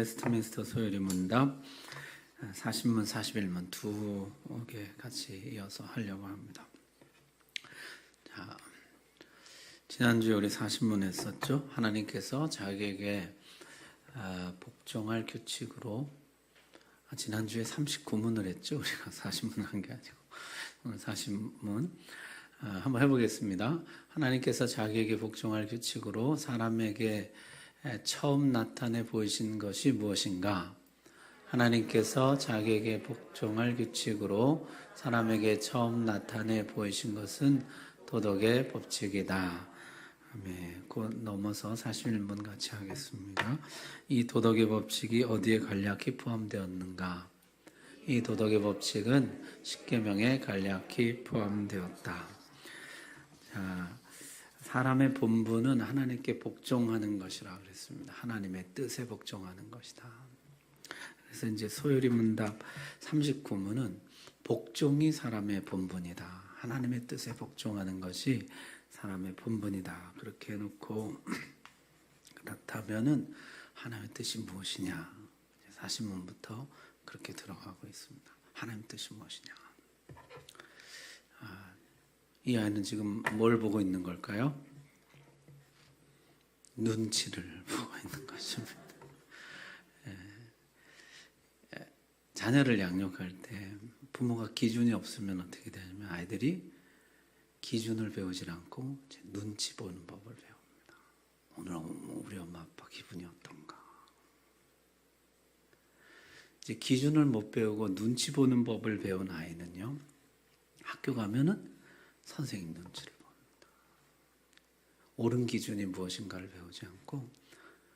웨스트민스터 소요리 문답 40문, 41문 두 개 같이 이어서 하려고 합니다. 자, 지난주에 우리 40문 했었죠. 하나님께서 자기에게 복종할 규칙으로 지난주에 39문을 했죠. 우리가 40문 한 게 아니고 오늘 40문 한번 해보겠습니다. 하나님께서 자기에게 복종할 규칙으로 사람에게 처음 나타내 보이신 것이 무엇인가? 하나님께서 자기에게 복종할 규칙으로 사람에게 처음 나타내 보이신 것은 도덕의 법칙이다. 곧 넘어서 41문 같이 하겠습니다. 이 도덕의 법칙이 어디에 간략히 포함되었는가? 이 도덕의 법칙은 십계명에 간략히 포함되었다. 자, 사람의 본분은 하나님께 복종하는 것이라 그랬습니다. 하나님의 뜻에 복종하는 것이다. 그래서 이제 소요리 문답 39문은 복종이 사람의 본분이다. 하나님의 뜻에 복종하는 것이 사람의 본분이다. 그렇게 해놓고 그렇다면은 하나님의 뜻이 무엇이냐? 40문부터 그렇게 들어가고 있습니다. 하나님의 뜻이 무엇이냐? 이 아이는 지금 뭘 보고 있는 걸까요? 눈치를 보고 있는 것입니다. 자녀를 양육할 때 부모가 기준이 없으면 어떻게 되냐면 아이들이 기준을 배우지 않고 눈치 보는 법을 배웁니다. 오늘 우리 엄마 아빠 기분이 어떤가? 이제 기준을 못 배우고 눈치 보는 법을 배운 아이는요, 학교 가면은 선생님 눈치를 봅니다. 옳은 기준이 무엇인가를 배우지 않고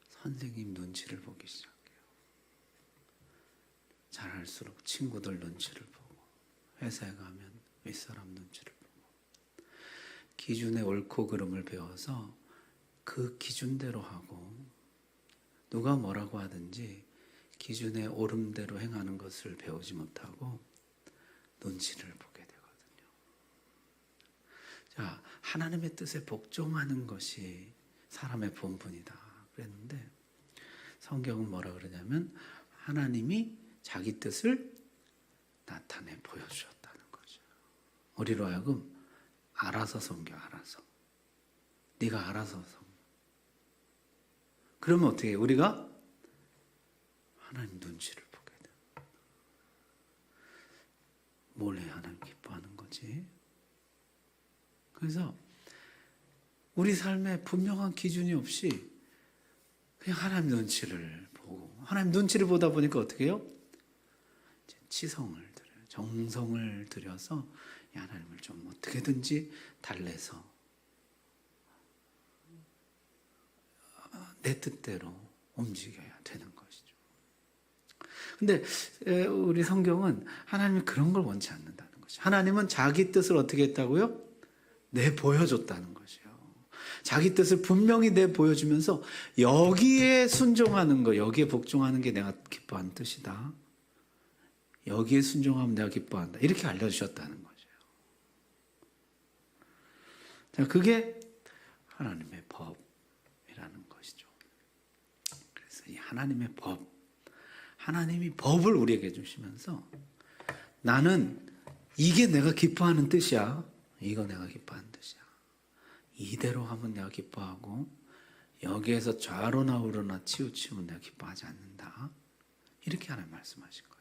선생님 눈치를 보기 시작해요. 잘할수록 친구들 눈치를 보고, 회사에 가면 윗사람 눈치를 보고, 기준의 옳고 그름을 배워서 그 기준대로 하고, 누가 뭐라고 하든지 기준의 옳음대로 행하는 것을 배우지 못하고 눈치를 보게 되거든요. 자, 하나님의 뜻에 복종하는 것이 사람의 본분이다 그랬는데, 성경은 뭐라 그러냐면 하나님이 자기 뜻을 나타내 보여주셨다는 거죠. 우리로 하여금 알아서 섬겨, 알아서. 네가 알아서 섬겨. 그러면 어떻게 해요? 우리가 하나님 눈치를 보게 돼요. 뭘 해야 하나님 기뻐하는 거지? 그래서 우리 삶에 분명한 기준이 없이 그냥 하나님 눈치를 보고, 하나님 눈치를 보다 보니까 어떻게 해요? 치성을 들여요. 정성을 들여서 하나님을 좀 어떻게든지 달래서 내 뜻대로 움직여야 되는 것이죠. 근데 우리 성경은 하나님이 그런 걸 원치 않는다는 것이죠. 하나님은 자기 뜻을 어떻게 했다고요? 내보여줬다는 것이에요. 자기 뜻을 분명히 내보여주면서 여기에 순종하는 거, 여기에 복종하는 게 내가 기뻐하는 뜻이다. 여기에 순종하면 내가 기뻐한다. 이렇게 알려주셨다는 거죠. 자, 그게 하나님의 법이라는 것이죠. 그래서 이 하나님의 법, 하나님이 법을 우리에게 주시면서 나는 이게 내가 기뻐하는 뜻이야. 이거 내가 기뻐하는 뜻이야. 이대로 하면 내가 기뻐하고 여기에서 좌로나 우로나 치우치면 내가 기뻐하지 않는다. 이렇게 하나님 말씀하신 거죠.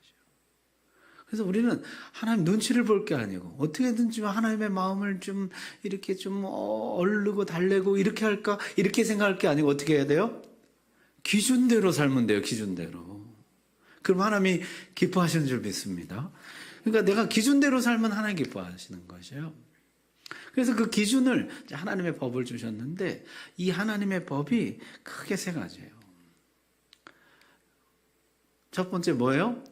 그래서 우리는 하나님 눈치를 볼 게 아니고 어떻게든지 하나님의 마음을 좀 이렇게 좀 얼르고 달래고 이렇게 할까 이렇게 생각할 게 아니고 어떻게 해야 돼요? 기준대로 살면 돼요. 기준대로. 그럼 하나님이 기뻐하시는 줄 믿습니다. 그러니까 내가 기준대로 살면 하나님 기뻐하시는 것이에요. 그래서 그 기준을 하나님의 법을 주셨는데 이 하나님의 법이 크게 세 가지예요. 첫 번째 뭐예요?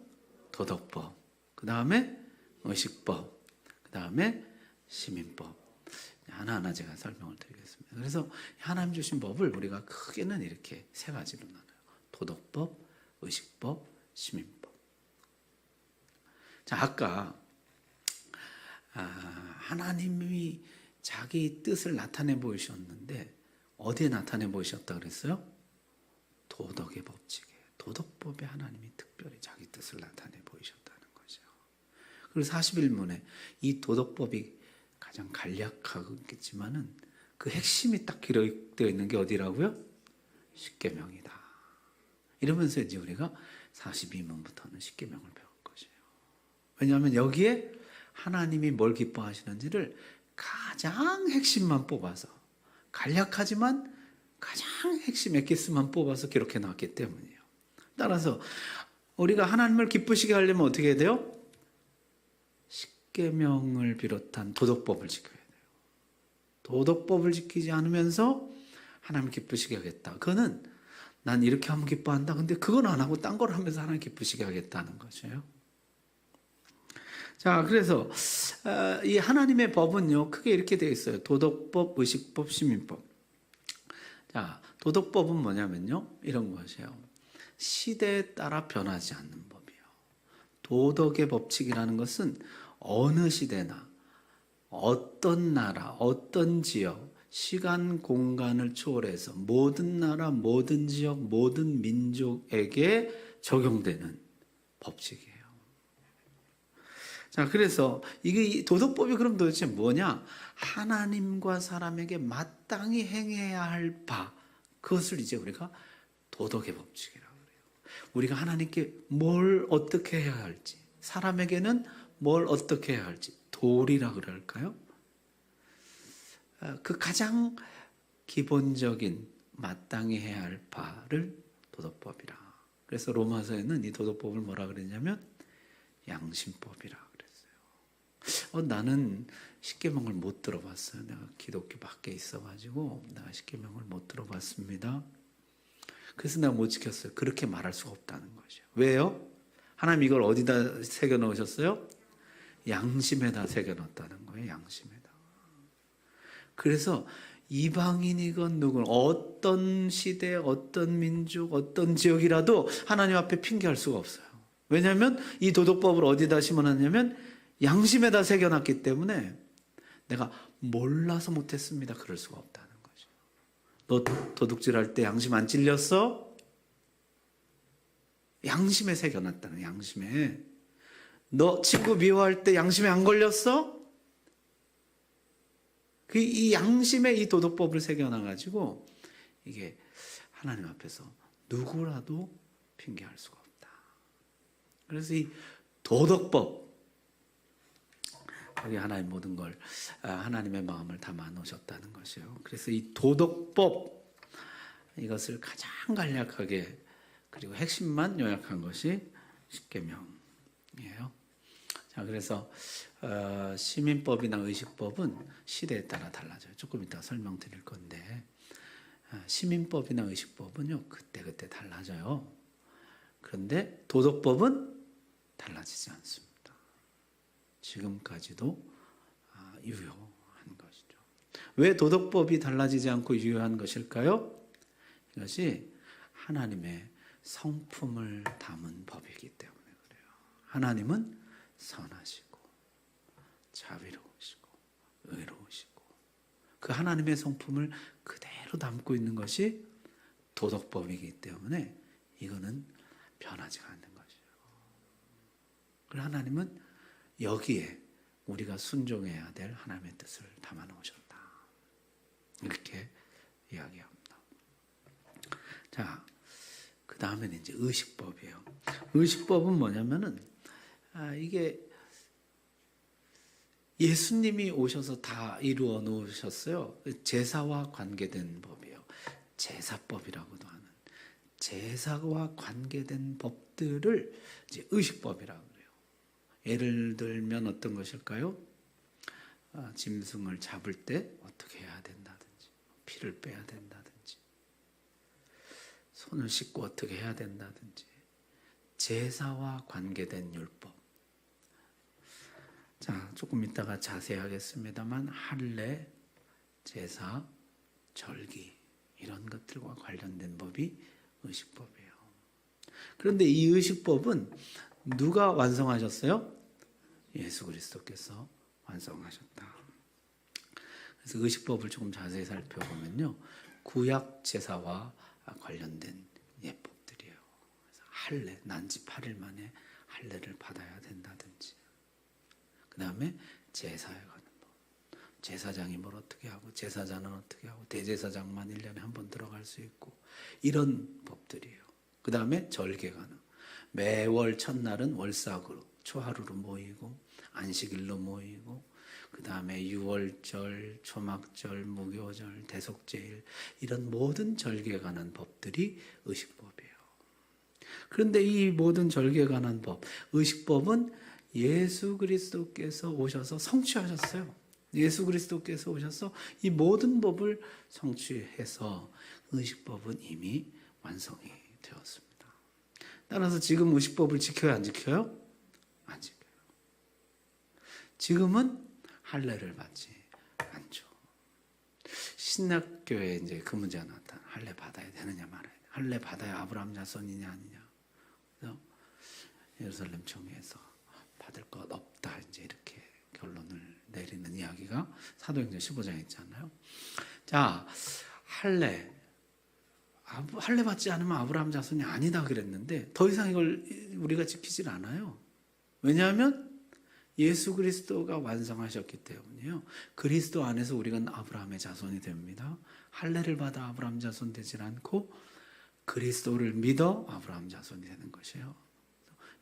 도덕법. 그 다음에 의식법, 그 다음에 시민법. 하나하나 제가 설명을 드리겠습니다. 그래서 하나님 주신 법을 우리가 크게는 이렇게 세 가지로 나눠요. 도덕법, 의식법, 시민법. 자, 아까 하나님이 자기 뜻을 나타내 보이셨는데 어디에 나타내 보이셨다 그랬어요? 도덕의 법칙에 도덕법에 하나님이 특별히 자기 뜻을 나타내 보이셨다는 거죠. 그리고 41문에 이 도덕법이 가장 간략하겠지만은 그 핵심이 딱 기록되어 있는 게 어디라고요? 십계명이다. 이러면서 이제 우리가 42문부터는 십계명을 배울 것이에요. 왜냐하면 여기에 하나님이 뭘 기뻐하시는지를 가장 핵심만 뽑아서, 간략하지만 가장 핵심 엑기스만 뽑아서 기록해 놨기 때문이에요. 따라서 우리가 하나님을 기쁘시게 하려면 어떻게 해야 돼요? 십계명을 비롯한 도덕법을 지켜야 돼요. 도덕법을 지키지 않으면서 하나님 기쁘시게 하겠다. 그거는 난 이렇게 하면 기뻐한다. 근데 그건 안 하고 딴 걸 하면서 하나님 기쁘시게 하겠다는 거죠. 자, 그래서 이 하나님의 법은요, 크게 이렇게 되어 있어요. 도덕법, 의식법, 시민법. 자, 도덕법은 뭐냐면요, 이런 것이에요. 시대에 따라 변하지 않는 법이에요. 도덕의 법칙이라는 것은 어느 시대나 어떤 나라, 어떤 지역, 시간, 공간을 초월해서 모든 나라, 모든 지역, 모든 민족에게 적용되는 법칙이에요. 자, 그래서 이게 도덕법이 그럼 도대체 뭐냐? 하나님과 사람에게 마땅히 행해야 할 바, 그것을 이제 우리가 도덕의 법칙이라고 그래요. 우리가 하나님께 뭘 어떻게 해야 할지, 사람에게는 뭘 어떻게 해야 할지, 도리라 그럴까요? 그 가장 기본적인 마땅히 해야 할 바를 도덕법이라. 그래서 로마서에는 이 도덕법을 뭐라 그랬냐면 양심법이라 그랬어요. 나는 십계명을 못 들어봤어요. 내가 기독교 밖에 있어가지고 내가 십계명을 못 들어봤습니다. 그래서 내가 못 지켰어요. 그렇게 말할 수가 없다는 거죠. 왜요? 하나님 이걸 어디다 새겨 넣으셨어요? 양심에다 새겨 넣었다는 거예요. 양심에다. 그래서 이방인이건 누군 어떤 시대, 어떤 민족, 어떤 지역이라도 하나님 앞에 핑계할 수가 없어요. 왜냐하면 이 도덕법을 어디다 심어놨냐면 양심에다 새겨놨기 때문에 내가 몰라서 못했습니다. 그럴 수가 없다는 거죠. 너 도둑질할 때 양심 안 찔렸어? 양심에 새겨놨다는, 양심에. 너 친구 미워할 때 양심에 안 걸렸어? 이 양심에 이 도덕법을 새겨놔가지고 이게 하나님 앞에서 누구라도 핑계할 수가 없다. 그래서 이 도덕법, 여기 하나님 모든 걸, 하나님의 마음을 담아 놓으셨다는 것이요. 그래서 이 도덕법, 이것을 가장 간략하게 그리고 핵심만 요약한 것이 십계명이에요. 자, 그래서 시민법이나 의식법은 시대에 따라 달라져요. 조금 이따 설명드릴 건데, 시민법이나 의식법은요, 그때 달라져요. 그런데 도덕법은 달라지지 않습니다. 지금까지도 유효한 것이죠. 왜 도덕법이 달라지지 않고 유효한 것일까요? 이것이 하나님의 성품을 담은 법이기 때문에 그래요. 하나님은 선하시고 자비로우시고 의로우시고 그 하나님의 성품을 그대로 담고 있는 것이 도덕법이기 때문에 이거는 변하지 않는 것이에요. 그리고 하나님은 여기에 우리가 순종해야 될 하나님의 뜻을 담아 놓으셨다. 이렇게 이야기합니다. 자, 그 다음에는 이제 의식법이에요. 의식법은 뭐냐면은, 이게 예수님이 오셔서 다 이루어 놓으셨어요. 제사와 관계된 법이에요. 제사법이라고도 하는. 제사와 관계된 법들을 이제 의식법이라고 그래요. 예를 들면 어떤 것일까요? 짐승을 잡을 때 어떻게 해야 된다든지, 피를 빼야 된다든지, 손을 씻고 어떻게 해야 된다든지, 제사와 관계된 율법. 자, 조금 이따가 자세히 하겠습니다만 할례, 제사, 절기 이런 것들과 관련된 법이 의식법이에요. 그런데 이 의식법은 누가 완성하셨어요? 예수 그리스도께서 완성하셨다. 그래서 의식법을 조금 자세히 살펴보면요, 구약 제사와 관련된 예법들이에요. 할례, 난지 8일 만에 할례를 받아야 된다든지. 그 다음에 제사에 가는 법. 제사장이 뭘 어떻게 하고 제사장은 어떻게 하고 대제사장만 1년에 한 번 들어갈 수 있고 이런 법들이에요. 그 다음에 절개 가능. 매월 첫날은 월삭으로 초하루로 모이고 안식일로 모이고 그 다음에 유월절, 초막절, 무교절, 대속제일 이런 모든 절개에 관한 법들이 의식법이에요. 그런데 이 모든 절개에 관한 법, 의식법은 예수 그리스도께서 오셔서 성취하셨어요. 예수 그리스도께서 오셔서 이 모든 법을 성취해서 의식법은 이미 완성이 되었습니다. 따라서 지금 의식법을 지켜요, 안 지켜요? 안 지켜요. 지금은 할례를 받지 않죠. 신약교회에 이제 그 문제가 나타나. 할례 받아야 되느냐 말아야 돼. 할례 받아야 아브라함 자손이냐 아니냐. 그래서 예루살렘 총회에서 받을 것 없다 이제 이렇게 결론을 내리는 이야기가 사도행전 15장에 있잖아요. 자, 할례 받지 않으면 아브라함 자손이 아니다 그랬는데 더 이상 이걸 우리가 지키질 않아요. 왜냐하면 예수 그리스도가 완성하셨기 때문이에요. 그리스도 안에서 우리가 아브라함의 자손이 됩니다. 할례를 받아 아브라함 자손 되질 않고 그리스도를 믿어 아브라함 자손이 되는 것이에요.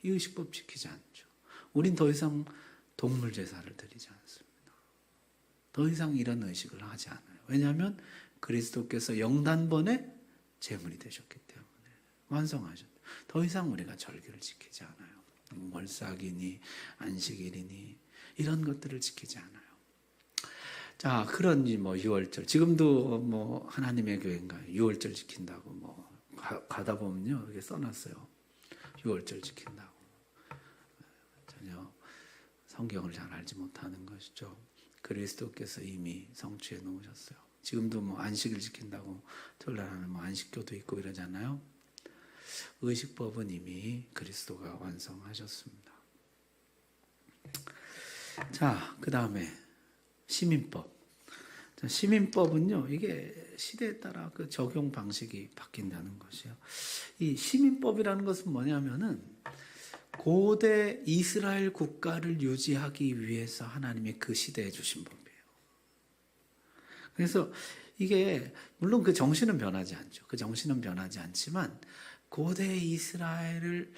이 의식법 지키지 않죠. 우린 더 이상 동물 제사를 드리지 않습니다. 더 이상 이런 의식을 하지 않아요. 왜냐하면 그리스도께서 영단번에 제물이 되셨기 때문에 완성하셨죠. 더 이상 우리가 절기를 지키지 않아요. 월삭이니 안식일이니 이런 것들을 지키지 않아요. 자, 그런지 뭐 유월절 지금도 뭐 하나님의 교회인가 유월절 지킨다고 뭐 가다 보면요 이렇게 써놨어요. 유월절 지킨다고. 전혀 성경을 잘 알지 못하는 것이죠. 그리스도께서 이미 성취해 놓으셨어요. 지금도 뭐 안식일 지킨다고 토요일 날은 뭐 안식교도 있고 이러잖아요. 의식법은 이미 그리스도가 완성하셨습니다. 자, 그 다음에 시민법. 자, 시민법은요, 이게 시대에 따라 그 적용 방식이 바뀐다는 것이요. 이 시민법이라는 것은 뭐냐면은 고대 이스라엘 국가를 유지하기 위해서 하나님이 그 시대에 주신 법이에요. 그래서 이게 물론 그 정신은 변하지 않죠. 그 정신은 변하지 않지만 고대 이스라엘을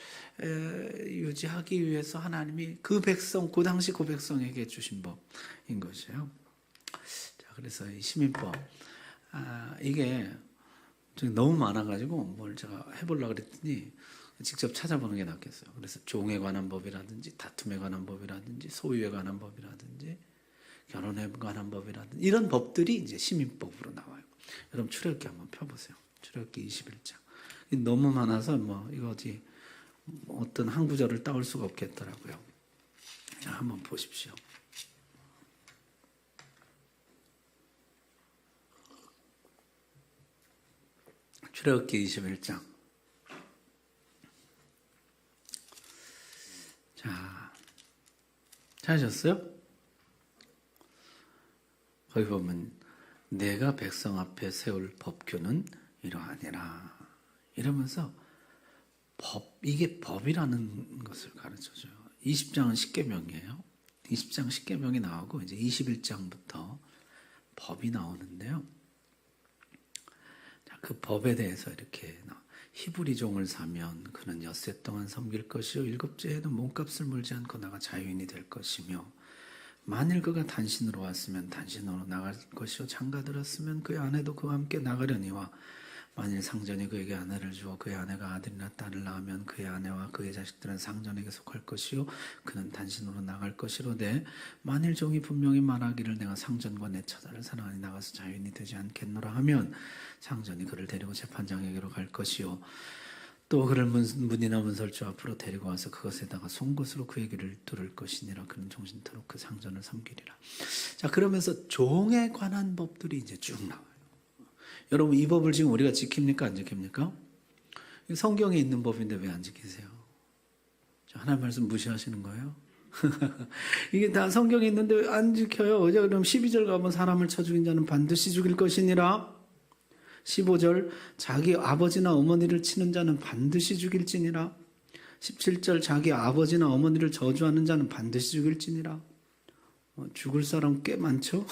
유지하기 위해서 하나님이 그 백성, 그 당시 그 백성에게 주신 법인 것이에요. 자, 그래서 이 시민법, 이게 너무 많아가지고 뭘 제가 해보려고 그랬더니 직접 찾아보는 게 낫겠어요. 그래서 종에 관한 법이라든지 다툼에 관한 법이라든지 소유에 관한 법이라든지 결혼에 관한 법이라든지 이런 법들이 이제 시민법으로 나와요. 여러분 출애굽기 한번 펴보세요. 출애굽기 21장. 너무 많아서 뭐 이거 어떤 한 구절을 따올 수가 없겠더라고요. 자, 한번 보십시오. 출애굽기 21장. 자, 찾으셨어요? 거기 보면 내가 백성 앞에 세울 법규는 이러하니라. 이러면서 이게 법이라는 것을 가르쳐줘요. 20장은 십계명이에요. 20장 십계명이 나오고 이제 21장부터 법이 나오는데요. 자, 그 법에 대해서 이렇게 히브리 종을 사면 그는 엿새 동안 섬길 것이요 7째에는 몸값을 물지 않고 나가 자유인이 될 것이며 만일 그가 단신으로 왔으면 단신으로 나갈 것이요 장가 들었으면 그의 아내도 그와 함께 나가려니와 만일 상전이 그에게 아내를 주어 그의 아내가 아들이나 딸을 낳으면 그의 아내와 그의 자식들은 상전에게 속할 것이요 그는 단신으로 나갈 것이로되 만일 종이 분명히 말하기를 내가 상전과 내 처자를 사랑하니 나가서 자유인이 되지 않겠노라 하면 상전이 그를 데리고 재판장에게로 갈 것이요 또 그를 문이나 문설주 앞으로 데리고 와서 그것에다가 송곳으로 그의 귀를 뚫을 것이니라. 그는 종신토록 그 상전을 섬기리라. 자, 그러면서 종에 관한 법들이 이제 쭉 나와요. 여러분 이 법을 지금 우리가 지킵니까 안 지킵니까? 성경에 있는 법인데 왜 안 지키세요? 하나님 말씀 무시하시는 거예요? 이게 다 성경에 있는데 왜 안 지켜요? 어제 그럼 12절 가면 사람을 쳐 죽인 자는 반드시 죽일 것이니라. 15절 자기 아버지나 어머니를 치는 자는 반드시 죽일지니라. 17절 자기 아버지나 어머니를 저주하는 자는 반드시 죽일지니라. 죽을 사람 꽤 많죠?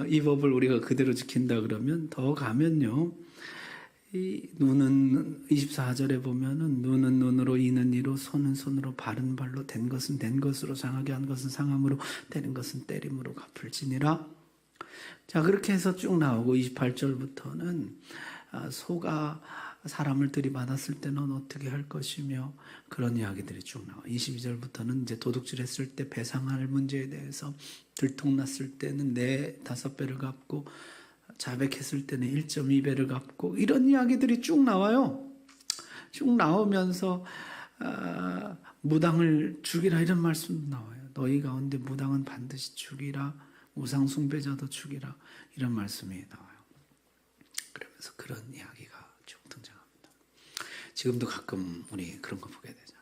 이 법을 우리가 그대로 지킨다 그러면 더 가면요. 이 눈은 24절에 보면은 눈은 눈으로 이는 이로 손은 손으로 발은 발로 된 것은 된 것으로 상하게 한 것은 상함으로 때린 것은 때림으로 갚을지니라. 자, 그렇게 해서 쭉 나오고 28절부터는 소가 사람을 들이받았을 때는 어떻게 할 것이며 그런 이야기들이 쭉 나와. 22절부터는 이제 도둑질했을 때 배상할 문제에 대해서 들통났을 때는 5배를 갚고 자백했을 때는 1.2배를 갚고 이런 이야기들이 쭉 나와요. 쭉 나오면서 무당을 죽이라 이런 말씀도 나와요. 너희 가운데 무당은 반드시 죽이라. 우상 숭배자도 죽이라. 이런 말씀이 나와요. 그러면서 그런 이야기가 쭉 등장합니다. 지금도 가끔 우리 그런 거 보게 되잖아.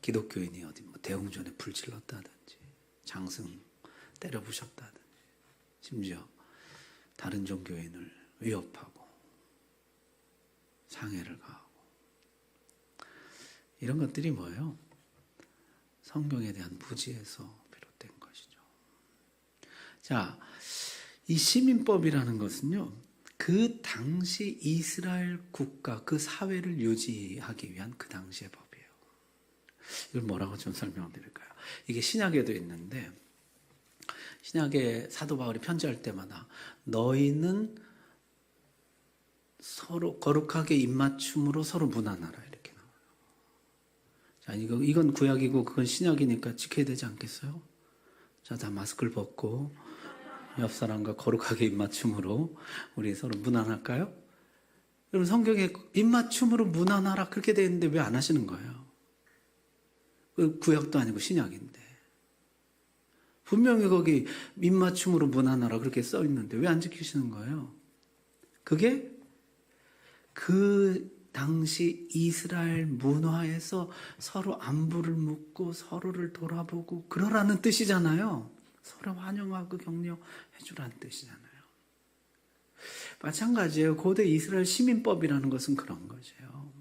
기독교인이 어디 뭐 대웅전에 불 질렀다든지 장승 때려 부셨다든지 심지어 다른 종교인을 위협하고 상해를 가하고 이런 것들이 뭐예요? 성경에 대한 무지에서 비롯된 것이죠. 자, 이 시민법이라는 것은요, 그 당시 이스라엘 국가, 그 사회를 유지하기 위한 그 당시의 법이에요. 이걸 뭐라고 좀 설명드릴까요? 이게 신약에도 있는데, 신약에 사도 바울이 편지할 때마다 너희는 서로 거룩하게 입맞춤으로 서로 무난하라 이렇게 나와요. 자, 이건 구약이고 그건 신약이니까 지켜야 되지 않겠어요? 자, 다 마스크를 벗고 옆 사람과 거룩하게 입맞춤으로 우리 서로 무난할까요? 여러분 성경에 입맞춤으로 무난하라 그렇게 되어 있는데 왜 안 하시는 거예요? 구약도 아니고 신약인데. 분명히 거기 입맞춤으로 무난하라 그렇게 써 있는데 왜 안 지키시는 거예요? 그게 그 당시 이스라엘 문화에서 서로 안부를 묻고 서로를 돌아보고 그러라는 뜻이잖아요. 서로 환영하고 격려해 주라는 뜻이잖아요. 마찬가지예요. 고대 이스라엘 시민법이라는 것은 그런 것이에요.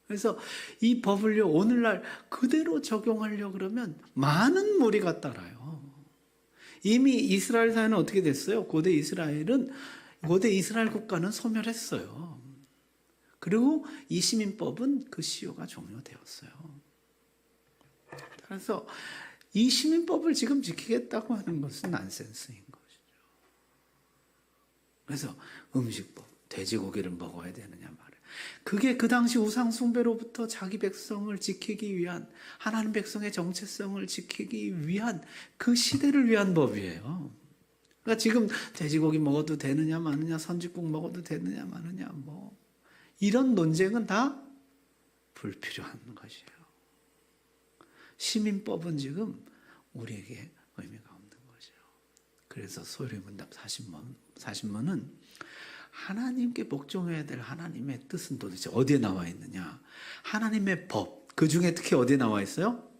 그래서 이 법을요 오늘날 그대로 적용하려고 그러면 많은 무리가 따라요. 이미 이스라엘 사회는 어떻게 됐어요? 고대 이스라엘 국가는 소멸했어요. 그리고 이 시민법은 그 시효가 종료되었어요. 그래서 이 시민법을 지금 지키겠다고 하는 것은 난센스인 것이죠. 그래서 음식법, 돼지고기를 먹어야 되느냐 말이에요. 그게 그 당시 우상 숭배로부터 자기 백성을 지키기 위한, 하나님 백성의 정체성을 지키기 위한 그 시대를 위한 법이에요. 그러니까 지금 돼지고기 먹어도 되느냐 마느냐, 선지국 먹어도 되느냐 마느냐, 뭐 이런 논쟁은 다 불필요한 것이에요. 시민법은 지금 우리에게 의미가 없는 것이에요. 그래서 소요리문답 40문은 하나님께 복종해야 될 하나님의 뜻은 도대체 어디에 나와 있느냐? 하나님의 법, 그 중에 특히 어디에 나와 있어요?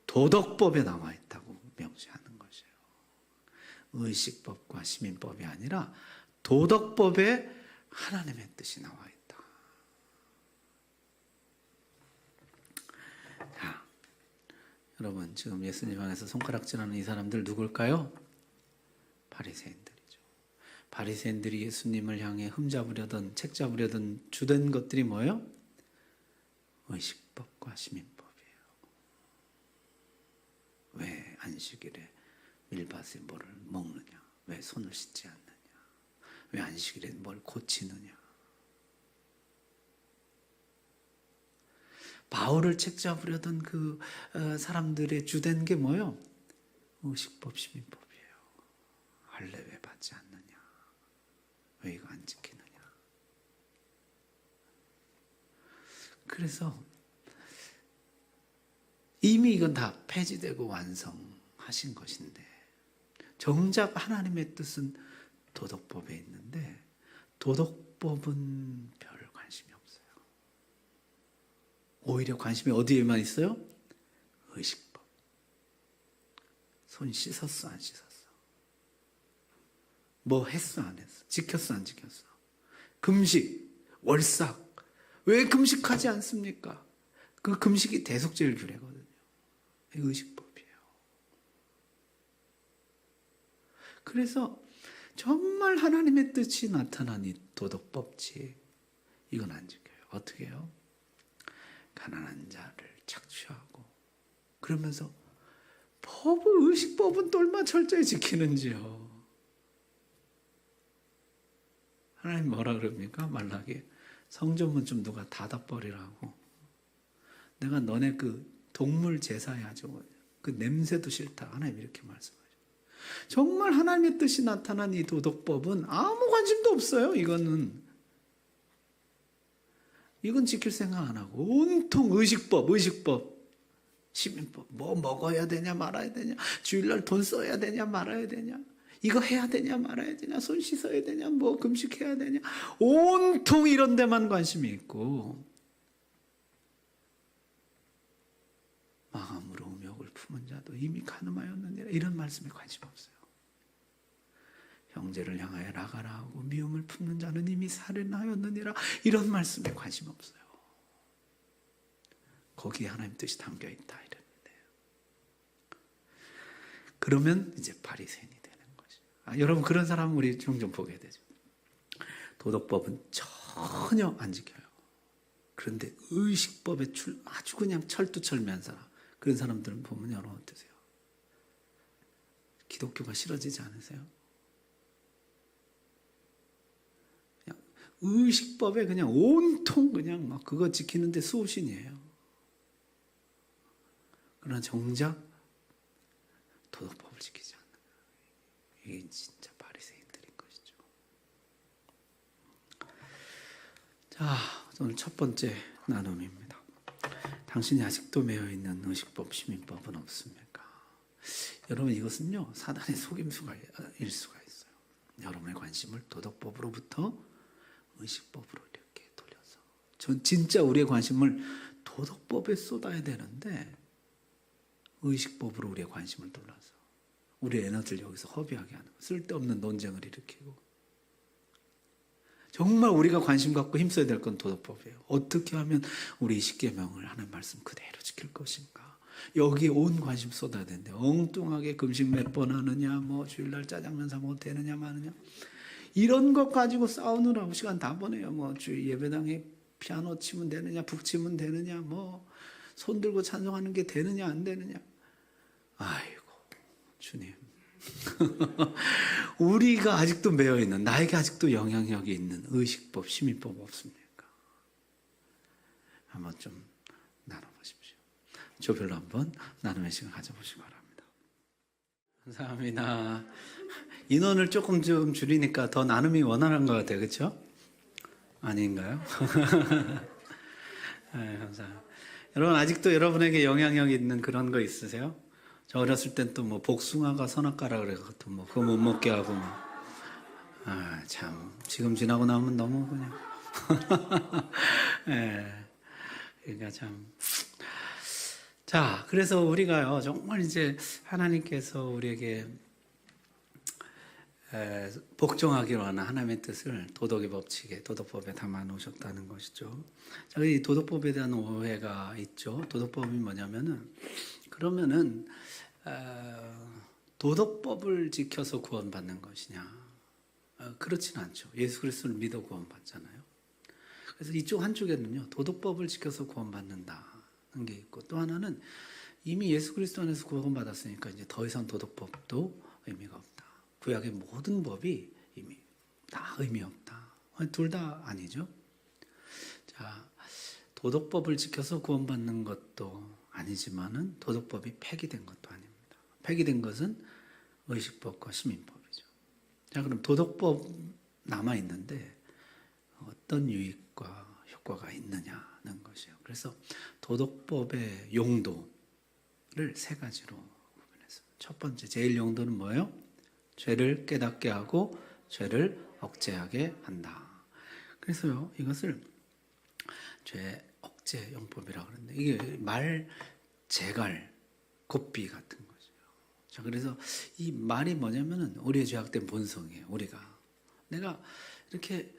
도덕법에 나와 있다고 명시하는 것이에요. 의식법과 시민법이 아니라 도덕법에 하나님의 뜻이 나와 있다. 자, 여러분 지금 예수님 안에서 손가락질하는 이 사람들 누굴까요? 바리새인들이죠. 바리새인들이 예수님을 향해 흠잡으려던 책 잡으려던 주된 것들이 뭐예요? 의식법과 시민법이에요. 왜 안식일에 밀밭에 뭐를 먹느냐? 왜 손을 씻지 않느냐? 왜 안식일에 뭘 고치느냐? 바울을 책잡으려던 그 사람들의 주된 게 뭐예요? 의식법, 시민법이에요. 할례 왜 받지 않느냐? 왜 이거 안 지키느냐? 그래서 이미 이건 다 폐지되고 완성하신 것인데 정작 하나님의 뜻은 도덕법에 있는데 도덕법은 별 관심이 없어요. 오히려 관심이 어디에만 있어요? 의식법. 손 씻었어 안 씻었어? 뭐 했어 안 했어? 지켰어 안 지켰어? 금식, 월삭. 왜 금식하지 않습니까? 그 금식이 대속죄일 규례거든요. 의식법이에요. 그래서 정말 하나님의 뜻이 나타난 이 도덕법칙, 이건 안 지켜요. 어떻게 해요? 가난한 자를 착취하고, 그러면서 의식법은 또 얼마나 철저히 지키는지요. 하나님 뭐라 그럽니까? 말라기에 성전문 좀 누가 닫아버리라고. 내가 너네 그 동물 제사에 아주 그 냄새도 싫다. 하나님 이렇게 말씀하셔요. 정말 하나님의 뜻이 나타난 이 도덕법은 아무 관심도 없어요. 이건 지킬 생각 안 하고 온통 의식법, 시민법. 뭐 먹어야 되냐 말아야 되냐, 주일날 돈 써야 되냐 말아야 되냐, 이거 해야 되냐 말아야 되냐, 손 씻어야 되냐, 뭐 금식해야 되냐, 온통 이런 데만 관심이 있고, 마음으로 음욕을 품은 자도 이미 가늠하였느니라, 이런 말씀에 관심 없어요. 형제를 향하여 나가라 하고 미움을 품는 자는 이미 살인하였느니라, 이런 말씀에 관심 없어요. 거기에 하나님 뜻이 담겨 있다 이랬는데, 그러면 이제 바리새인이 되는 거죠. 여러분, 그런 사람 우리 종종 보게 되죠. 도덕법은 전혀 안 지켜요. 그런데 의식법에 아주 그냥 철두철미한 사람, 그런 사람들은 보면 여러분 어떠세요? 기독교가 싫어지지 않으세요? 그냥 의식법에 그냥 온통 그냥 막 그거 지키는데 수호신이에요. 그러나 정작 도덕법을 지키지 않는 거예요. 이게 진짜 바리새인들인 것이죠. 자, 오늘 첫 번째 나눔입니다. 당신이 아직도 매여있는 의식법, 시민법은 없습니까? 여러분, 이것은요 사단의 속임수일 수가 있어요. 여러분의 관심을 도덕법으로부터 의식법으로 이렇게 돌려서, 전 진짜 우리의 관심을 도덕법에 쏟아야 되는데 의식법으로 우리의 관심을 돌려서 우리의 에너지를 여기서 허비하게 하는, 쓸데없는 논쟁을 일으키고, 정말 우리가 관심 갖고 힘써야 될 건 도덕법이에요. 어떻게 하면 우리 20계명을 하는 말씀 그대로 지킬 것인가, 여기에 온 관심 쏟아야 되는데 엉뚱하게 금식 몇 번 하느냐, 뭐 주일날 짜장면 사 먹어도 되느냐 마느냐, 이런 것 가지고 싸우느라고 시간 다 보내요. 뭐 주일 예배당에 피아노 치면 되느냐, 북 치면 되느냐, 뭐 손 들고 찬송하는 게 되느냐 안 되느냐. 아이고 주님, 우리가 아직도 매여있는, 나에게 아직도 영향력이 있는 의식법, 시민법 없습니까? 한번 좀 나눠보십시오. 조별로 한번 나눔의 시간 가져보시기 바랍니다. 감사합니다. 인원을 조금 좀 줄이니까 더 나눔이 원활한 것 같아요. 그렇죠? 아닌가요? 네, 감사합니다. 여러분, 아직도 여러분에게 영향력 있는 그런 거 있으세요? 저 어렸을 땐 또 뭐 복숭아가 선악과라 그래가지고 뭐 그거 못 먹게 하고 참 지금 지나고 나면 너무 그냥 예, 그러니까 참. 자, 그래서 우리가요 정말 이제 하나님께서 우리에게 복종하기로 하는 하나님의 뜻을 도덕의 법칙에, 도덕법에 담아 놓으셨다는 것이죠. 자, 이 도덕법에 대한 오해가 있죠. 도덕법이 뭐냐면은, 그러면은 도덕법을 지켜서 구원받는 것이냐? 그렇지는 않죠. 예수 그리스도를 믿어 구원받잖아요. 그래서 이쪽 한쪽에는요 도덕법을 지켜서 구원받는다는 게 있고, 또 하나는 이미 예수 그리스도 안에서 구원받았으니까 이제 더 이상 도덕법도 의미가 없다. 구약의 모든 법이 이미 다 의미 없다. 둘 다 아니죠. 자, 도덕법을 지켜서 구원받는 것도 아니지만은 도덕법이 폐기된 것도 아닙니다. 폐기된 것은 의식법과 시민법이죠. 자, 그럼 도덕법 남아 있는데 어떤 유익과 효과가 있느냐는 것이에요. 그래서 도덕법의 용도를 세 가지로 구분했어요. 첫 번째, 제일 용도는 뭐예요? 죄를 깨닫게 하고 죄를 억제하게 한다. 그래서요, 이것을 죄 억제 용법이라고 그러는데, 이게 말 재갈 곱비 같은 거죠. 자, 그래서 이 말이 뭐냐면은 우리의 죄악된 본성이에요. 내가 이렇게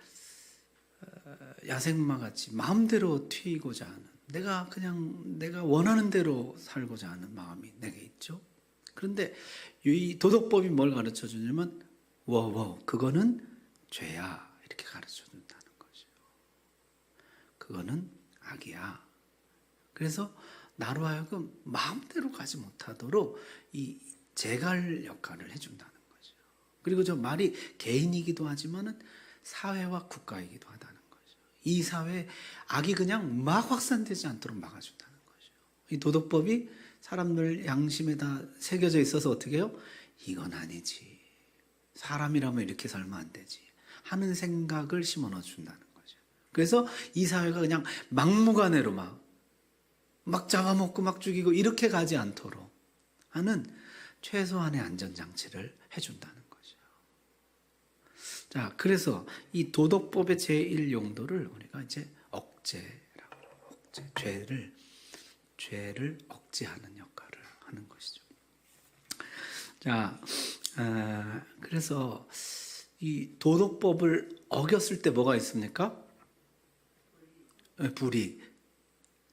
야생마 같이 마음대로 튀고자 하는, 내가 원하는 대로 살고자 하는 마음이 내게 있죠. 그런데 이 도덕법이 뭘 가르쳐 주냐면 그거는 죄야, 이렇게 가르쳐 준다는 거죠. 그거는 악이야. 그래서 나로 하여금 마음대로 가지 못하도록 이 제갈 역할을 해준다는 거죠. 그리고 저 말이 개인이기도 하지만은 사회와 국가이기도 하다는 거죠. 이 사회에 악이 그냥 막 확산되지 않도록 막아준다는 거죠. 이 도덕법이 사람들 양심에다 새겨져 있어서 어떻게 해요? 이건 아니지, 사람이라면 이렇게 살면 안 되지 하는 생각을 심어넣어 준다는 거죠. 그래서 이 사회가 그냥 막무가내로 막 잡아먹고 막 죽이고 이렇게 가지 않도록 하는 최소한의 안전장치를 해준다는 거죠. 자, 그래서 이 도덕법의 제1용도를 우리가 이제 죄를 억제하는 역할을 하는 것이죠. 자, 그래서 이 도덕법을 어겼을 때 뭐가 있습니까? 불이익,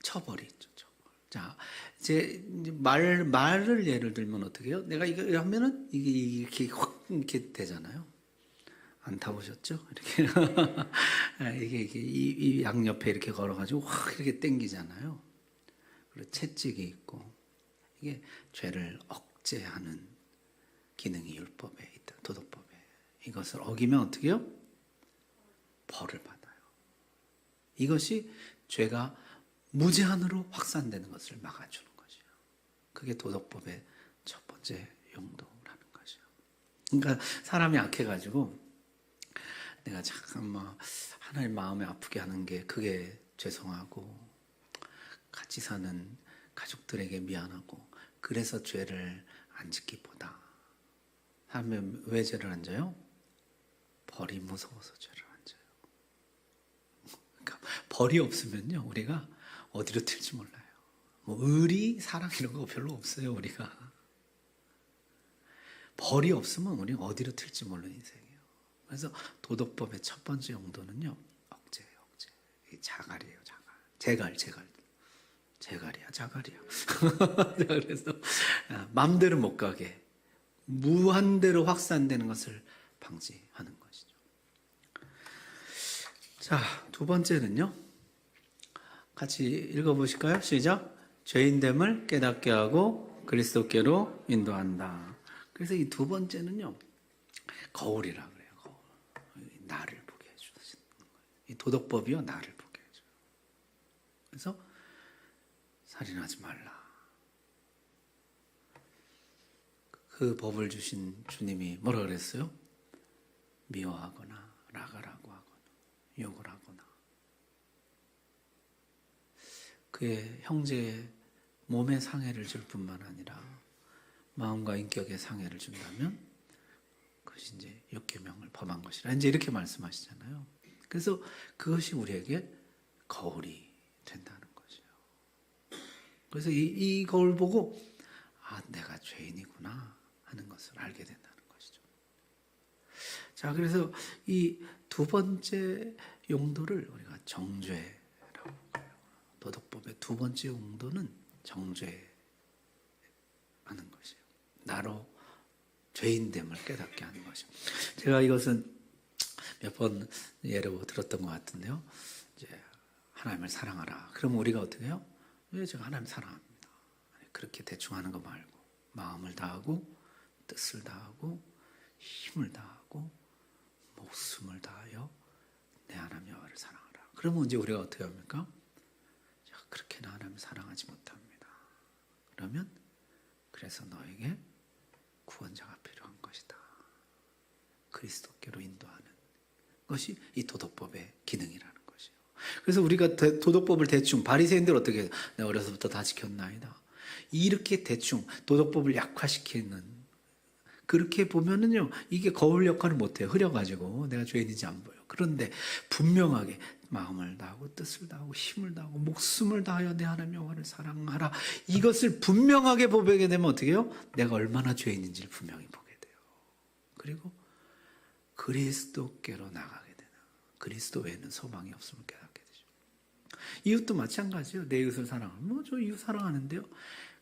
처벌이 있죠. 처벌. 자, 이제 말을 예를 들면 어떻게 해요? 내가 이거 하면은 이게 이렇게 확 이렇게 되잖아요. 안 타보셨죠? 이렇게 이게 이 양옆에 이렇게 걸어가지고 확 이렇게 당기잖아요. 그리고 채찍이 있고, 이게 죄를 억제하는 기능이 율법에 있다. 도덕법에. 이것을 어기면 어떻게 해요? 벌을 받아요. 이것이 죄가 무제한으로 확산되는 것을 막아주는 거죠. 그게 도덕법의 첫 번째 용도라는 거죠. 그러니까 사람이 악해가지고 내가 잠깐 하나님 마음에 아프게 하는 게 그게 죄송하고, 같이 사는 가족들에게 미안하고, 그래서 죄를 안 짓기보다, 사람이 왜 죄를 안 져요? 벌이 무서워서 죄를 안 져요. 그러니까 벌이 없으면요, 우리가 어디로 튈지 몰라요. 의리, 사랑 이런 거 별로 없어요, 우리가. 벌이 없으면 우리가 어디로 튈지 모르는 인생이에요. 그래서 도덕법의 첫 번째 용도는요, 억제예요, 억제. 자갈이에요, 자갈. 제갈이야. 그래서 마음대로 못 가게, 무한대로 확산되는 것을 방지하는 것이죠. 자, 두 번째는요, 같이 읽어보실까요? 시작. 죄인됨을 깨닫게 하고 그리스도께로 인도한다. 그래서 이 두 번째는요, 거울이라 그래요. 거울. 나를 보게 해주는 거예요. 이 도덕법이요, 나를 보게 해줘요. 그래서 살인하지 말라. 그 법을 주신 주님이 뭐라 그랬어요? 미워하거나 라가라고 하거나 욕을 하거나 그의 형제의 몸에 상해를 줄 뿐만 아니라 마음과 인격에 상해를 준다면 그것이 이제 육계명을 범한 것이라, 이제 이렇게 말씀하시잖아요. 그래서 그것이 우리에게 거울이 된다는 거죠. 그래서 이 거울 보고 내가 죄인이구나 하는 것을 알게 된다는 것이죠. 자, 그래서 이 두 번째 용도를 우리가 정죄라고 해요. 도덕법의 두 번째 용도는 정죄하는 것이에요. 나로 죄인됨을 깨닫게 하는 것이죠. 제가 이것은 몇 번 예로 들었던 것 같은데요. 이제 하나님을 사랑하라. 그러면 우리가 어떻게 해요? 왜 제가 하나님 사랑합니다. 그렇게 대충 하는 거 말고 마음을 다하고 뜻을 다하고 힘을 다하고 목숨을 다하여 내 하나님 여호와를 사랑하라. 그러면 이제 우리가 어떻게 합니까? 그렇게는 하나님을 사랑하지 못합니다. 그러면 그래서 너에게 구원자가 필요한 것이다. 그리스도께로 인도하는 것이 이 도덕법의 기능이라는 것이에요. 그래서 우리가 도덕법을 대충, 바리새인들 어떻게 해요? 내가 어려서부터 다 지켰나이다. 이렇게 대충 도덕법을 약화시키는, 그렇게 보면은요, 이게 거울 역할을 못해요. 흐려가지고 내가 죄인인지 안 보여. 그런데 분명하게 마음을 다하고 뜻을 다하고 힘을 다하고 목숨을 다하여 내 하나님 여호와를 사랑하라. 이것을 분명하게 보게 되면 어떻게 해요? 내가 얼마나 죄인인지를 분명히 보게 돼요. 그리고 그리스도께로 나가게 되는, 그리스도 외에는 소망이 없음을 깨닫게 되죠. 이웃도 마찬가지예요. 내 이웃을 사랑하면 저 이웃 사랑하는데요.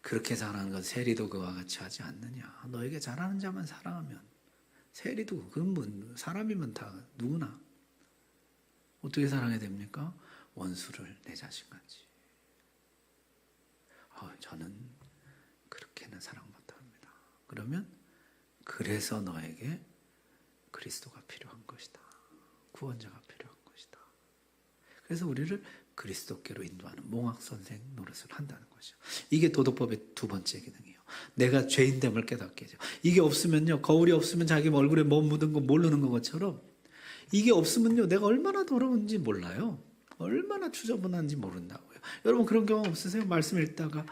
그렇게 사랑하는 건 세리도 그와 같이 하지 않느냐. 너에게 잘하는 자만 사랑하면 세리도 그건 뭐 사람이면 다 누구나 어떻게 사랑해야 됩니까? 원수를 내 자신같이. 저는 그렇게는 사랑 못합니다. 그러면 그래서 너에게 그리스도가 필요한 것이다. 구원자가 필요한 것이다. 그래서 우리를 그리스도께로 인도하는 몽학선생 노릇을 한다는 것이죠. 이게 도덕법의 두 번째 기능이에요. 내가 죄인됨을 깨닫게 해줘. 이게 없으면요, 거울이 없으면 자기 얼굴에 뭐 묻은 거 모르는 것처럼 이게 없으면요, 내가 얼마나 더러운지 몰라요. 얼마나 추저분한지 모른다고요. 여러분 그런 경험 없으세요? 말씀 읽다가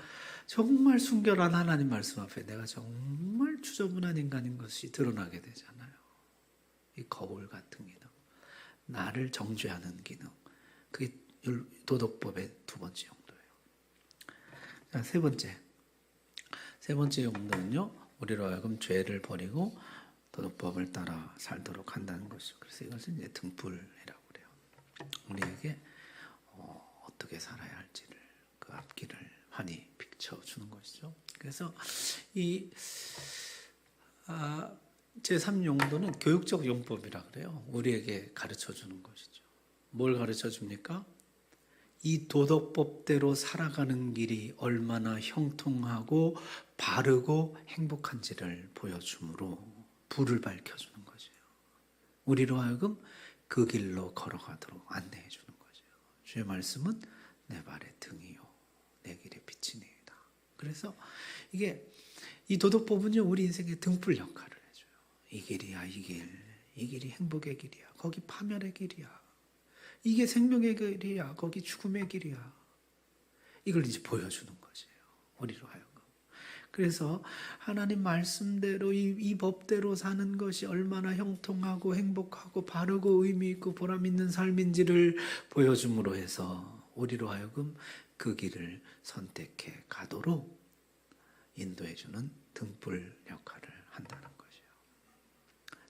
정말 순결한 하나님 말씀 앞에 내가 정말 추저분한 인간인 것이 드러나게 되잖아요. 이 거울 같은 기능, 나를 정죄하는 기능, 그게 도덕법의 두 번째 용도예요. 자, 세 번째 용도는요, 우리로 하여금 죄를 버리고 도덕법을 따라 살도록 한다는 것이죠. 그래서 이것은 이제 등불이라고 그래요. 우리에게 어떻게 살아야 할지를, 그 앞길을 환히 비춰주는 것이죠. 그래서 이 제3용도는 교육적 용법이라 그래요. 우리에게 가르쳐주는 것이죠. 뭘 가르쳐줍니까? 이 도덕법대로 살아가는 길이 얼마나 형통하고 바르고 행복한지를 보여주므로 불을 밝혀주는 것이에요. 우리로 하여금 그 길로 걸어가도록 안내해 주는 거죠. 주의 말씀은 내 발의 등이요 내 길의 빛이니이다. 그래서 이게 이 도덕법은요, 우리 인생의 등불 역할을 해줘요. 이 길이야, 이 길이 행복의 길이야, 거기 파멸의 길이야, 이게 생명의 길이야, 거기 죽음의 길이야. 이걸 이제 보여주는 것이에요, 우리로 하여금. 그래서 하나님 말씀대로 이 법대로 사는 것이 얼마나 형통하고 행복하고 바르고 의미 있고 보람 있는 삶인지를 보여줌으로 해서 우리로 하여금 그 길을 선택해 가도록 인도해 주는 등불 역할을 한다는 것이에요.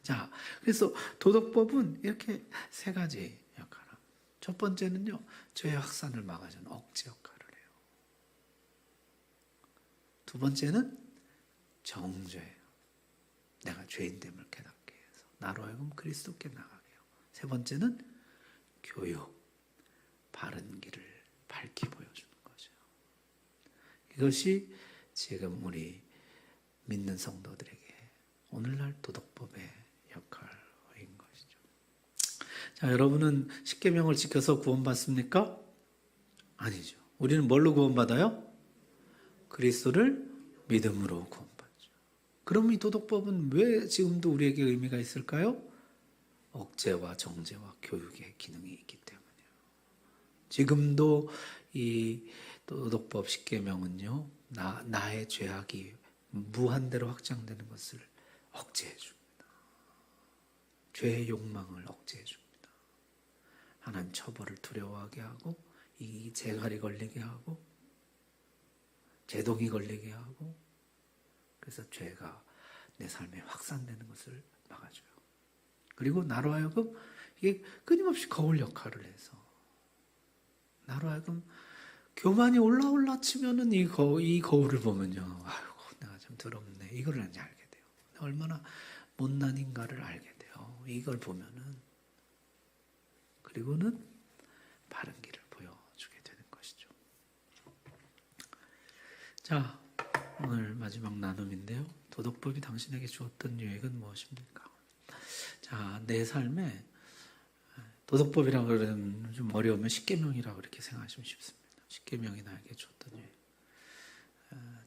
자, 그래서 도덕법은 이렇게 세 가지 역할을 합니다. 첫 번째는요, 죄의 확산을 막아주는 억제 역할을 해요. 두 번째는 정죄예요. 내가 죄인됨을 깨닫게 해서 나로 하여금 그리스도께 나가게 해요. 세 번째는 교육, 바른 길을 밝히 보여주는 거죠. 이것이 지금 우리 믿는 성도들에게 오늘날 도덕법의 역할인 것이죠. 자, 여러분은 십계명을 지켜서 구원받습니까? 아니죠. 우리는 뭘로 구원받아요? 그리스도를 믿음으로 구원받죠. 그럼 이 도덕법은 왜 지금도 우리에게 의미가 있을까요? 억제와 정제와 교육의 기능이 있기 때문이에요. 지금도 이 도덕법 십계명은요, 나의 죄악이 무한대로 확장되는 것을 억제해 줍니다. 죄의 욕망을 억제해 줍니다. 하나님 처벌을 두려워하게 하고, 이 재갈이 걸리게 하고, 제동이 걸리게 하고, 그래서 죄가 내 삶에 확산되는 것을 막아줘요. 그리고 나로 하여금 이게 끊임없이 거울 역할을 해서 나로 하여금 교만이 올라 치면은 이 거울을 보면요, 아이고 내가 참 더럽네, 이걸 이제 알게 돼요. 얼마나 못난 인가를 알게 돼요. 이걸 보면은. 그리고는 바른 길을 보여주게 되는 것이죠. 자, 오늘 마지막 나눔인데요, 도덕법이 당신에게 주었던 유익은 무엇입니까? 자, 내 삶에 도덕법이라고 그러면 좀 어려우면 십계명이라고 이렇게 생각하시면 쉽습니다. 십계명이 나에게 주었던 유익,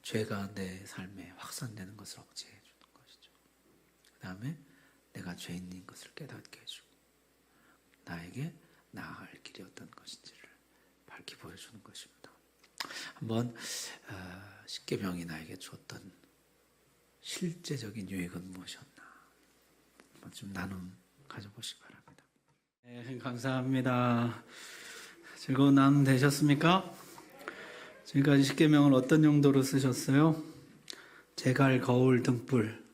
죄가 내 삶에 확산되는 것을 억제해 주는 것이죠. 그 다음에 내가 죄인인 것을 깨닫게 해주고 나에게 나아갈 길이 어떤 것인지를 밝히 보여주는 것입니다. 한번 십계명이 나에게 주었던 실제적인 유익은 무엇이었나 한번 좀 나눔 가져보시기 바랍니다. 네, 감사합니다. 즐거운 나눔 되셨습니까? 지금까지 십계명을 어떤 용도로 쓰셨어요? 재갈, 거울, 등불.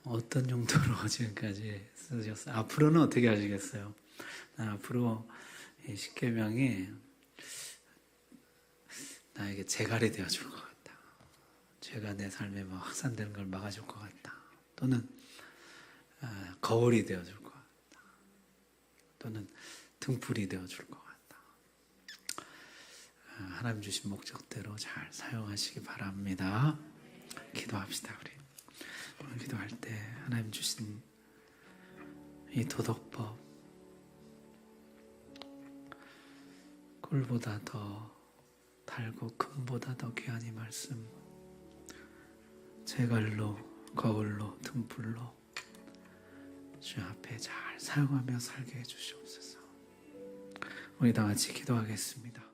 어떤 용도로 지금까지 쓰셨어요? 앞으로는 어떻게 하시겠어요? 앞으로 이 십계명이 나에게 재갈이 되어줄 것 같다. 죄가 내 삶에 막 확산되는 걸 막아줄 것 같다. 또는 거울이 되어줄 것 같다. 또는 등불이 되어줄 것 같다. 하나님 주신 목적대로 잘 사용하시기 바랍니다. 기도합시다. 우리 오늘 기도할 때 하나님 주신 이 도덕법, 꿀보다 더 달고 금보다 더 귀한 이 말씀, 제갈로, 거울로, 등불로 주 앞에 잘 사용하며 살게 해주시옵소서. 우리 다 같이 기도하겠습니다.